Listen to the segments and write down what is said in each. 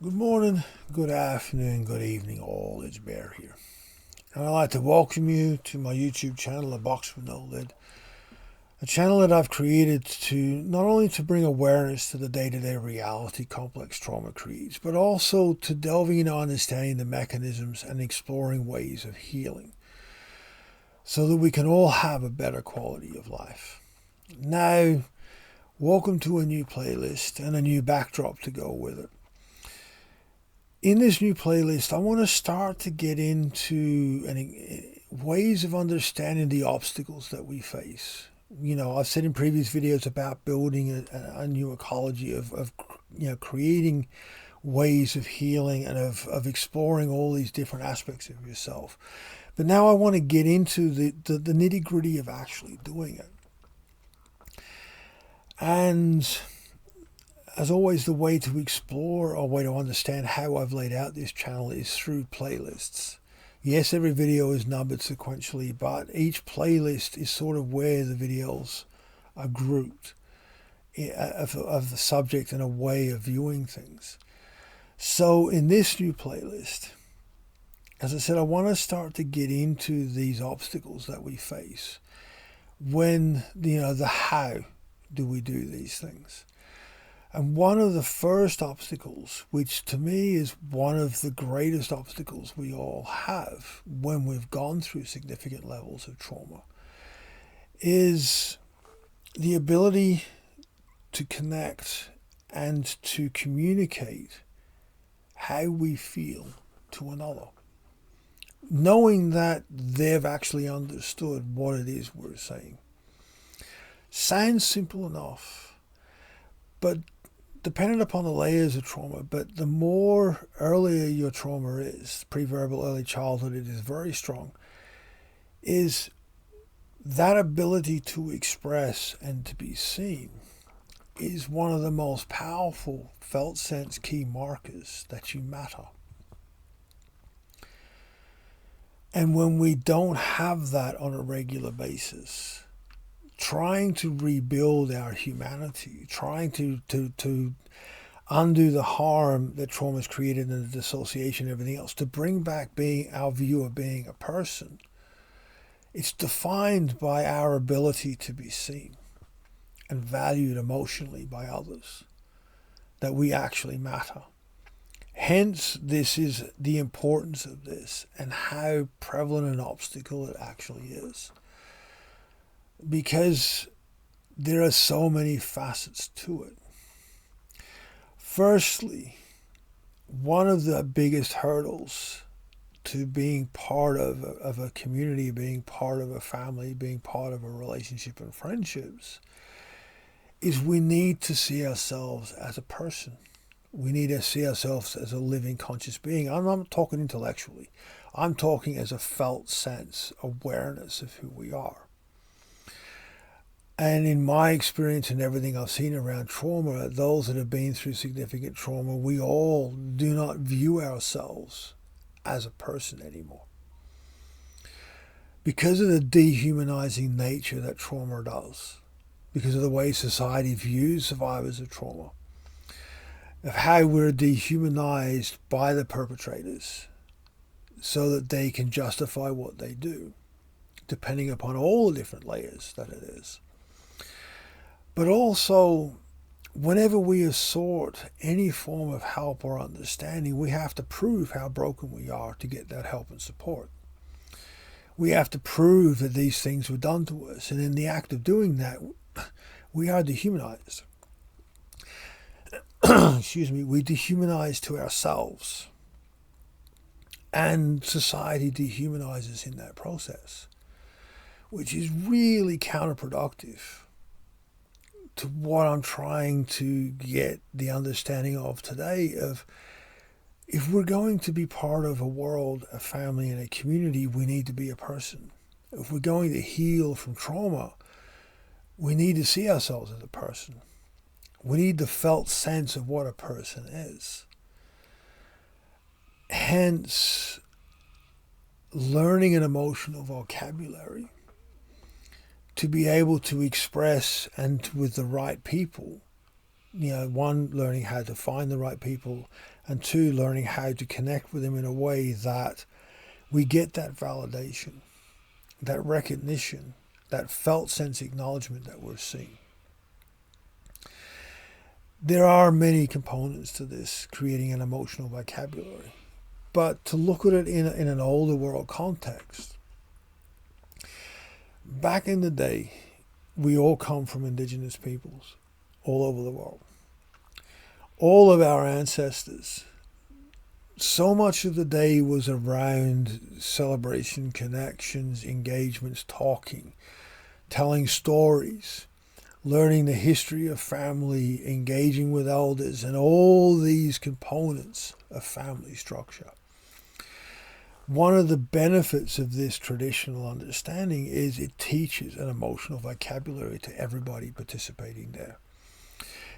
Good morning, good afternoon, good evening, all. It's Bear here. And I'd like to welcome you to my YouTube channel, A Box with No Lid. A channel that I've created to not only to bring awareness to the day-to-day reality complex trauma creates, but also to delving into understanding the mechanisms and exploring ways of healing so that we can all have a better quality of life. Now, welcome to a new playlist and a new backdrop to go with it. In this new playlist, I want to start to get into ways of understanding the obstacles that we face. I've said in previous videos about building a new ecology of creating ways of healing and of exploring all these different aspects of yourself. But now I want to get into the nitty gritty of actually doing it. And as always, the way to explore or way to understand how I've laid out this channel is through playlists. Yes, every video is numbered sequentially, but each playlist is sort of where the videos are grouped of the subject and a way of viewing things. So in this new playlist, as I said, I want to start to get into these obstacles that we face. The how do we do these things? And one of the first obstacles, which to me is one of the greatest obstacles we all have when we've gone through significant levels of trauma, is the ability to connect and to communicate how we feel to another, knowing that they've actually understood what it is we're saying. Sounds simple enough, but dependent upon the layers of trauma, but the more earlier your trauma is, pre-verbal early childhood, it is very strong, is that ability to express and to be seen is one of the most powerful felt sense key markers that you matter. And when we don't have that on a regular basis, trying to rebuild our humanity, trying to undo the harm that trauma has created and the dissociation and everything else, to bring back our view of being a person, it's defined by our ability to be seen and valued emotionally by others, that we actually matter. Hence, this is the importance of this and how prevalent an obstacle it actually is. Because there are so many facets to it. Firstly, one of the biggest hurdles to being part of a community, being part of a family, being part of a relationship and friendships, is we need to see ourselves as a person. We need to see ourselves as a living conscious being. I'm not talking intellectually. I'm talking as a felt sense, awareness of who we are. And in my experience and everything I've seen around trauma, those that have been through significant trauma, we all do not view ourselves as a person anymore. Because of the dehumanizing nature that trauma does, because of the way society views survivors of trauma, of how we're dehumanized by the perpetrators so that they can justify what they do, depending upon all the different layers that it is. But also, whenever we assort any form of help or understanding, we have to prove how broken we are to get that help and support. We have to prove that these things were done to us. And in the act of doing that, we are dehumanized. Excuse me, we dehumanize to ourselves. And society dehumanizes in that process, which is really counterproductive to what I'm trying to get the understanding of today of, if we're going to be part of a world, a family, and a community, we need to be a person. If we're going to heal from trauma, we need to see ourselves as a person. We need the felt sense of what a person is. Hence, learning an emotional vocabulary to be able to express and with the right people, one, learning how to find the right people, and 2, learning how to connect with them in a way that we get that validation, that recognition, that felt sense acknowledgement that we're seeing. There are many components to this, creating an emotional vocabulary. But to look at it in an older world context, back in the day, we all come from indigenous peoples all over the world. All of our ancestors, so much of the day was around celebration, connections, engagements, talking, telling stories, learning the history of family, engaging with elders, and all these components of family structure. One of the benefits of this traditional understanding is it teaches an emotional vocabulary to everybody participating there.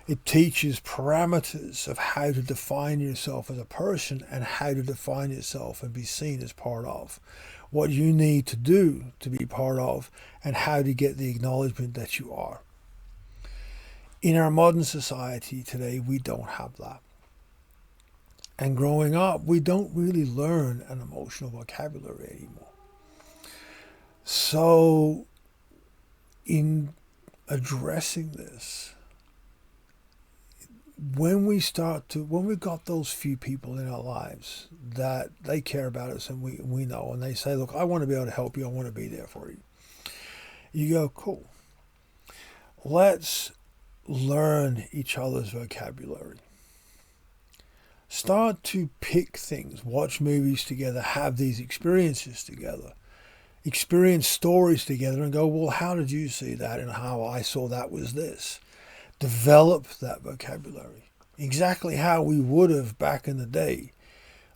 It teaches parameters of how to define yourself as a person and how to define yourself and be seen as part of. What you need to do to be part of and how to get the acknowledgement that you are. In our modern society today, we don't have that. And growing up, we don't really learn an emotional vocabulary anymore. So, in addressing this, when we've got those few people in our lives that they care about us and we know, and they say, look, I want to be able to help you, I want to be there for you. You go, cool. Let's learn each other's vocabulary. Start to pick things, watch movies together, have these experiences together, experience stories together and go, well, how did you see that? And how I saw that was this. Develop that vocabulary. Exactly how we would have back in the day.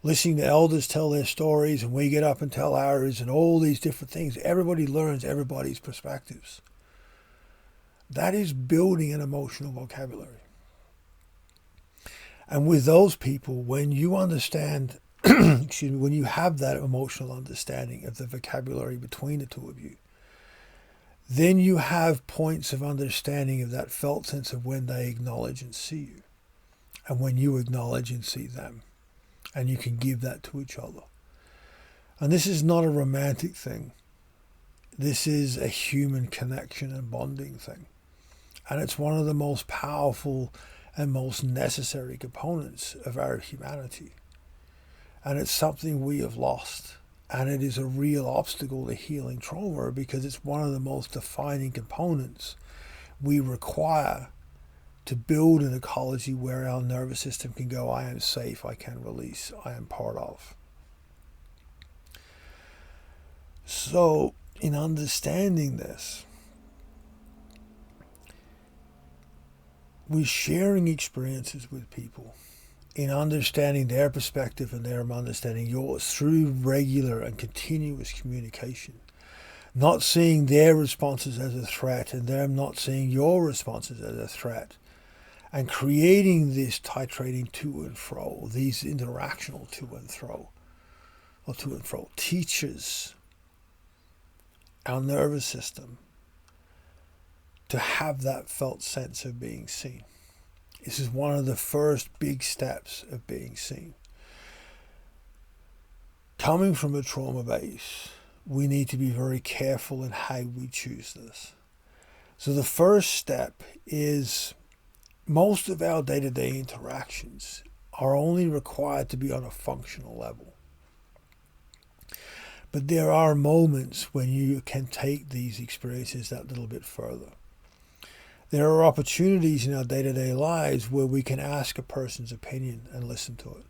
Listening to elders tell their stories and we get up and tell ours and all these different things. Everybody learns everybody's perspectives. That is building an emotional vocabulary. And with those people, when you understand, when you have that emotional understanding of the vocabulary between the two of you, then you have points of understanding of that felt sense of when they acknowledge and see you, and when you acknowledge and see them, and you can give that to each other. And this is not a romantic thing. This is a human connection and bonding thing. And it's one of the most powerful and most necessary components of our humanity. And it's something we have lost. And it is a real obstacle to healing trauma because it's one of the most defining components we require to build an ecology where our nervous system can go, I am safe, I can release, I am part of. So, in understanding this, we're sharing experiences with people, in understanding their perspective and their understanding yours through regular and continuous communication. Not seeing their responses as a threat and them not seeing your responses as a threat. And creating this titrating to and fro, these interactional to and fro, teaches our nervous system to have that felt sense of being seen. This is one of the first big steps of being seen. Coming from a trauma base, we need to be very careful in how we choose this. So the first step is most of our day-to-day interactions are only required to be on a functional level. But there are moments when you can take these experiences that little bit further. There are opportunities in our day-to-day lives where we can ask a person's opinion and listen to it.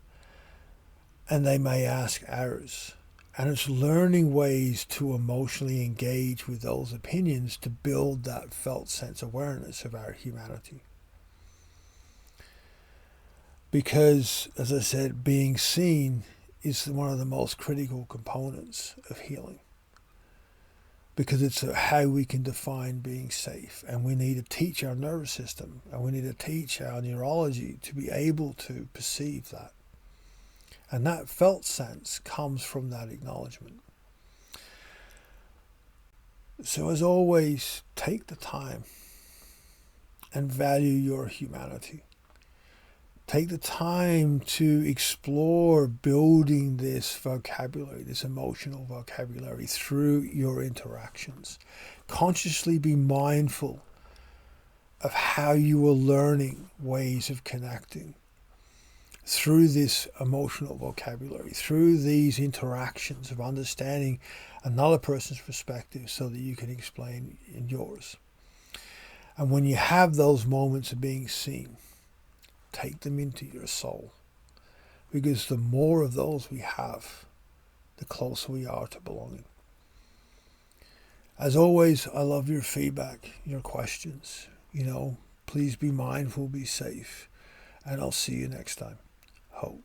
And they may ask ours. And it's learning ways to emotionally engage with those opinions to build that felt sense awareness of our humanity. Because, as I said, being seen is one of the most critical components of healing. Because it's how we can define being safe. And we need to teach our nervous system and we need to teach our neurology to be able to perceive that. And that felt sense comes from that acknowledgement. So as always, take the time and value your humanity. Take the time to explore building this vocabulary, this emotional vocabulary through your interactions. Consciously be mindful of how you are learning ways of connecting through this emotional vocabulary, through these interactions of understanding another person's perspective so that you can explain in yours. And when you have those moments of being seen, take them into your soul. Because the more of those we have, the closer we are to belonging. As always, I love your feedback, your questions. Please be mindful, be safe, and I'll see you next time. Hope.